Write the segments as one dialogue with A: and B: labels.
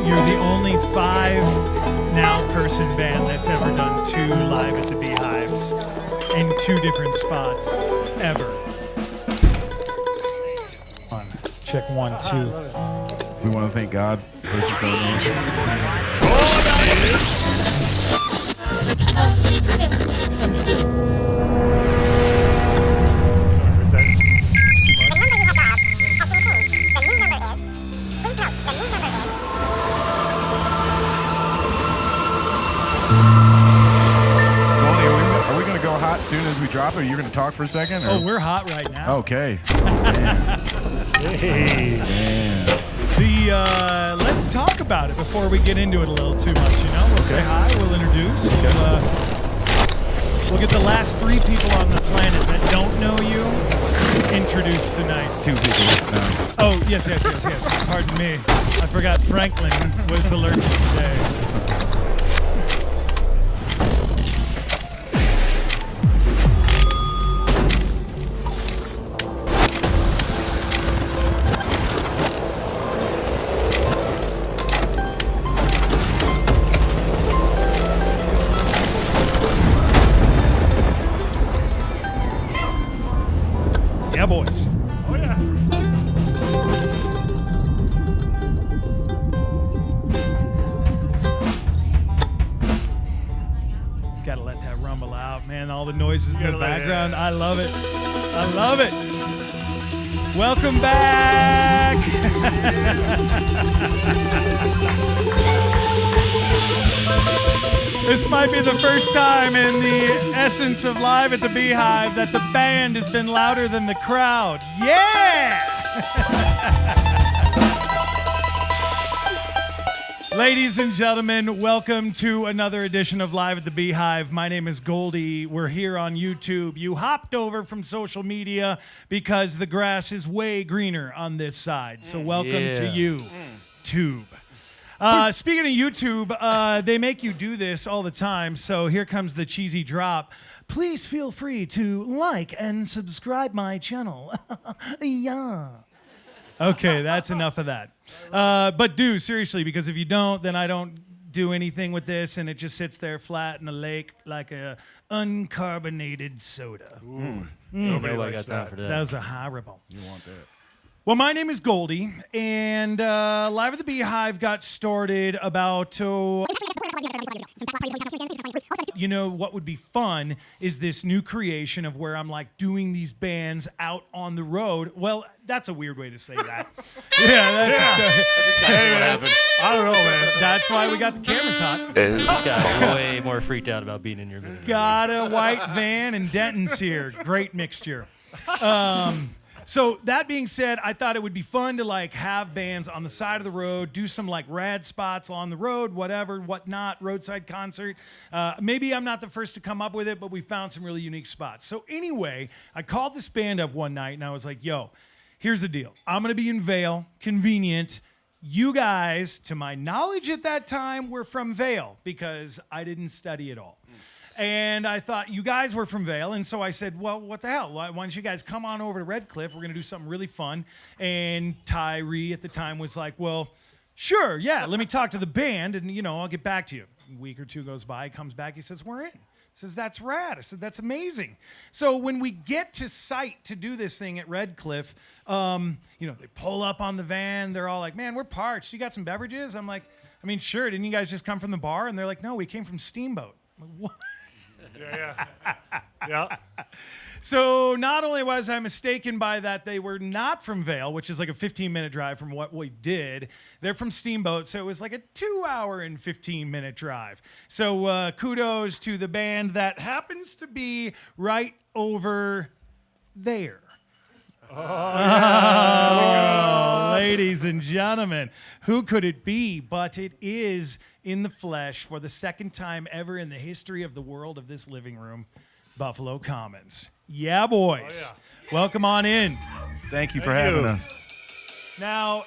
A: You're the only 5-now-person band that's ever done 2 live at the BeeHives in 2 different spots ever. Check 1, 2.
B: We want to thank God first and foremost.
C: Sorry, was that too
B: Goldie, are we going to go hot as soon as we drop it? Or you're going to talk for a second? Or?
A: Oh, we're hot right now.
B: Okay. Man.
C: Hey.
A: Let's talk about it before we get into it a little too much, you know? We'll say hi, we'll introduce, we'll get the last 3 people on the planet that don't know you introduced tonight.
B: It's 2 people. No.
A: Oh, yes. Pardon me. I forgot Franklin was allergic today. Yeah, boys.
C: Oh, yeah.
A: Gotta let that rumble out, man. All the noises in the background. I love it. I love it. Welcome back. This might be the first time in the essence of Live at the BeeHive that the band has been louder than the crowd. Yeah! Ladies and gentlemen, welcome to another edition of Live at the BeeHive. My name is Goldie. We're here on YouTube. You hopped over from social media because the grass is way greener on this side. So welcome to you, Tube. Speaking of YouTube, they make you do this all the time. So here comes the cheesy drop. Please feel free to like and subscribe my channel. Yeah. Okay, that's enough of that. But do, seriously, because if you don't, then I don't do anything with this, and it just sits there flat in a lake like a uncarbonated soda.
C: Nobody likes that.
A: That was a horrible.
B: You want that.
A: Well, my name is Goldie, and Live at the BeeHive got started about... You know, what would be fun is this new creation of where I'm like doing these bands out on the road. Well, that's a weird way to say that. That's
C: exactly what happened. I don't know, man.
A: That's why we got the cameras hot.
D: This guy way more freaked out about being in your video.
A: Got a white van, and Denton's here. Great mixture. So that being said, I thought it would be fun to like have bands on the side of the road, do some like rad spots on the road, whatever, whatnot, roadside concert. Maybe I'm not the first to come up with it, but we found some really unique spots. So anyway, I called this band up one night and I was like, yo, here's the deal. I'm going to be in Vail, convenient. You guys, to my knowledge at that time, were from Vail because I didn't study at all. And I thought you guys were from Vail, and so I said, well, what the hell? Why don't you guys come on over to Red Cliff? We're going to do something really fun. And Tyree at the time was like, well, sure, yeah, let me talk to the band, and, you know, I'll get back to you. A week or 2 goes by, he comes back, he says, we're in. He says, that's rad. I said, that's amazing. So when we get to site to do this thing at Red Cliff, you know, they pull up on the van. They're all like, man, we're parched. You got some beverages? I'm like, I mean, sure. Didn't you guys just come from the bar? And they're like, no, we came from Steamboat. I'm like, what?
C: Yeah.
A: So not only was I mistaken by that they were not from Vail, which is like a 15-minute drive from what we did. They're from Steamboat, so it was like a 2-hour and 15-minute drive. So kudos to the band that happens to be right over there. Ladies and gentlemen, who could it be but it is in the flesh for the second time ever in the history of the world of this living room, Buffalo Commons. Yeah, boys.
C: Oh, yeah.
A: Welcome on in.
B: Thank you for having us.
A: Now,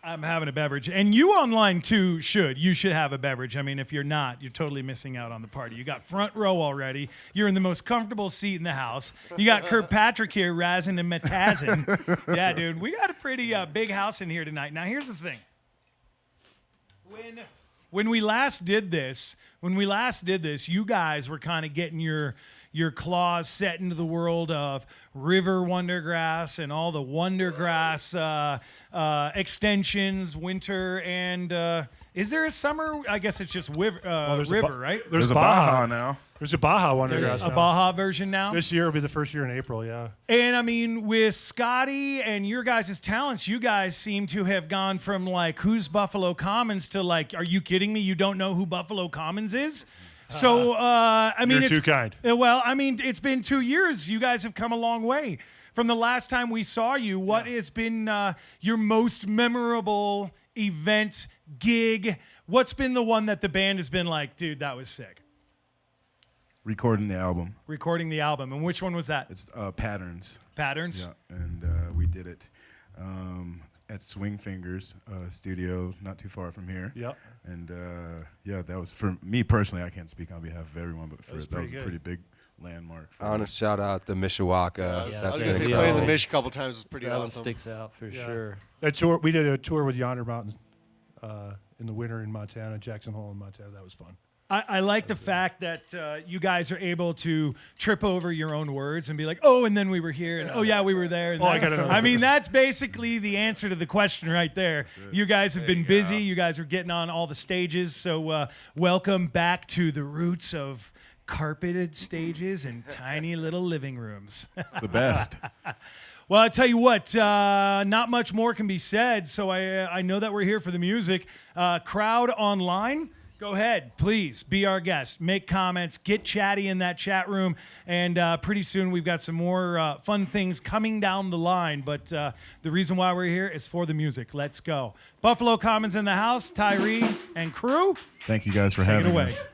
A: I'm having a beverage. And you online, too, should. You should have a beverage. I mean, if you're not, you're totally missing out on the party. You got front row already. You're in the most comfortable seat in the house. You got Kirkpatrick here razzing and metazzing. Yeah, dude. We got a pretty big house in here tonight. Now, here's the thing. When we last did this, you guys were kind of getting your claws set into the world of river wondergrass and all the wondergrass extensions, winter, and is there a summer? I guess it's just river, right?
B: There's a Baja now.
C: There's a Baja Wondergrass
A: A
C: now.
A: Baja version now?
C: This year will be the first year in April, yeah.
A: And I mean, with Scotty and your guys' talents, you guys seem to have gone from like, who's Buffalo Commons to like, are you kidding me? You don't know who Buffalo Commons is? So, I mean,
C: You're too kind.
A: Well, I mean, it's been 2 years. You guys have come a long way. From the last time we saw you, what has been your most memorable event, gig? What's been the one that the band has been like, dude, that was sick?
B: Recording the album.
A: Recording the album. And which one was that?
B: It's Patterns.
A: Patterns?
B: Yeah, and we did it at Swing Fingers studio, not too far from here.
C: Yep.
B: And yeah, that was, for me personally, I can't speak on behalf of everyone, but that was a pretty big landmark.
E: I want to shout out the Mishawaka.
D: Yeah,
F: I was
E: That's
F: going to say
E: gonna
F: playing the
E: go.
F: Mish a couple times was pretty
D: That one
F: awesome.
D: sticks out for sure.
C: That tour, we did a tour with Yonder Mountain in the winter in Montana, Jackson Hole in Montana. That was fun.
A: I like the fact that you guys are able to trip over your own words and be like, oh, and then we were here, and oh, yeah, we were there. And
C: I got another.
A: I mean, that's basically the answer to the question right there. You guys have been busy. You guys are getting on all the stages. So welcome back to the roots of carpeted stages and tiny little living rooms.
B: It's the best.
A: Well, I tell you what, not much more can be said. So I know that we're here for the music. Crowd online, go ahead, please be our guest. Make comments, get chatty in that chat room, and pretty soon we've got some more fun things coming down the line. But the reason why we're here is for the music. Let's go. Buffalo Commons in the house, Tyree and crew.
B: Thank you guys for
A: Take
B: having
A: it away.
B: us.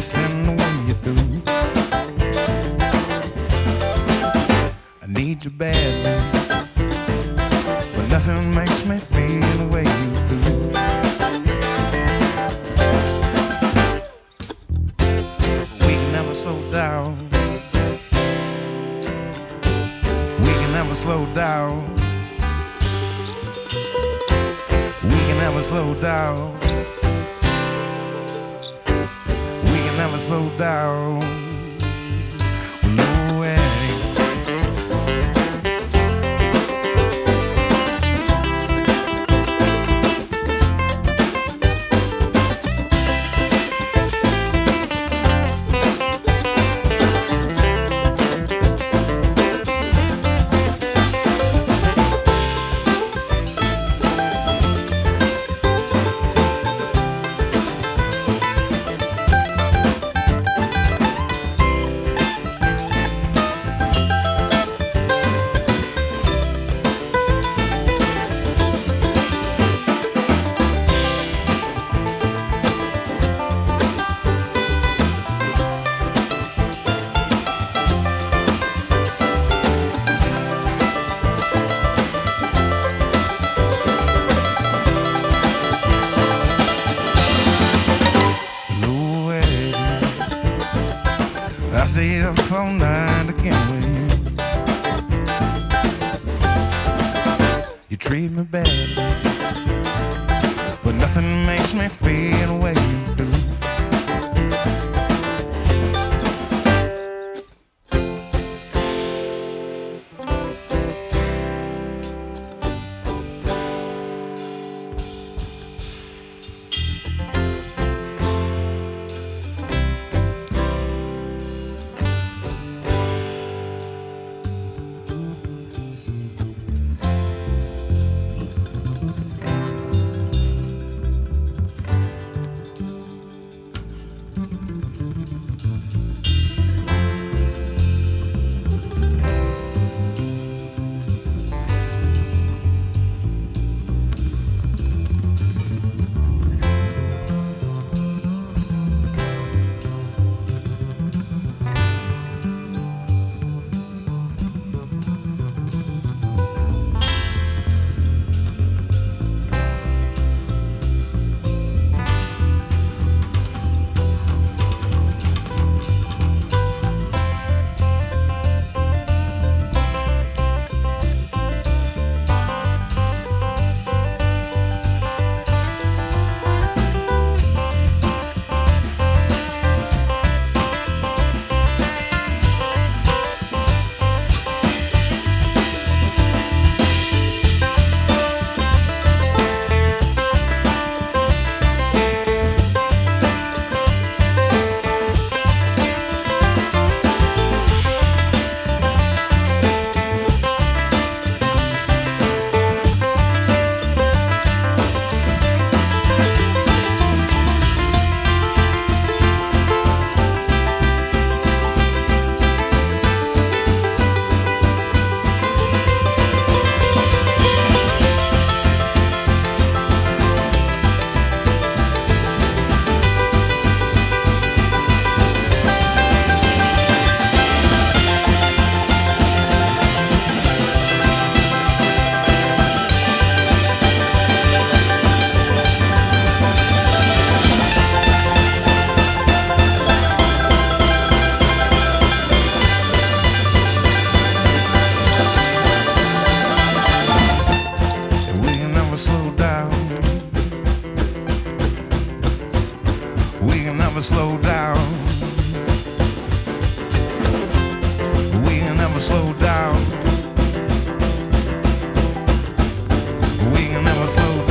G: racing the way you do. I need you badly, but nothing makes me feel the way you do. We can never slow down. We can never slow down. We can never slow down. Never slow down. No Addy. I stayed up all night again with you. You treat me badly, but nothing makes me feel the way you do. never slow down. We can never slow down. We can never slow down.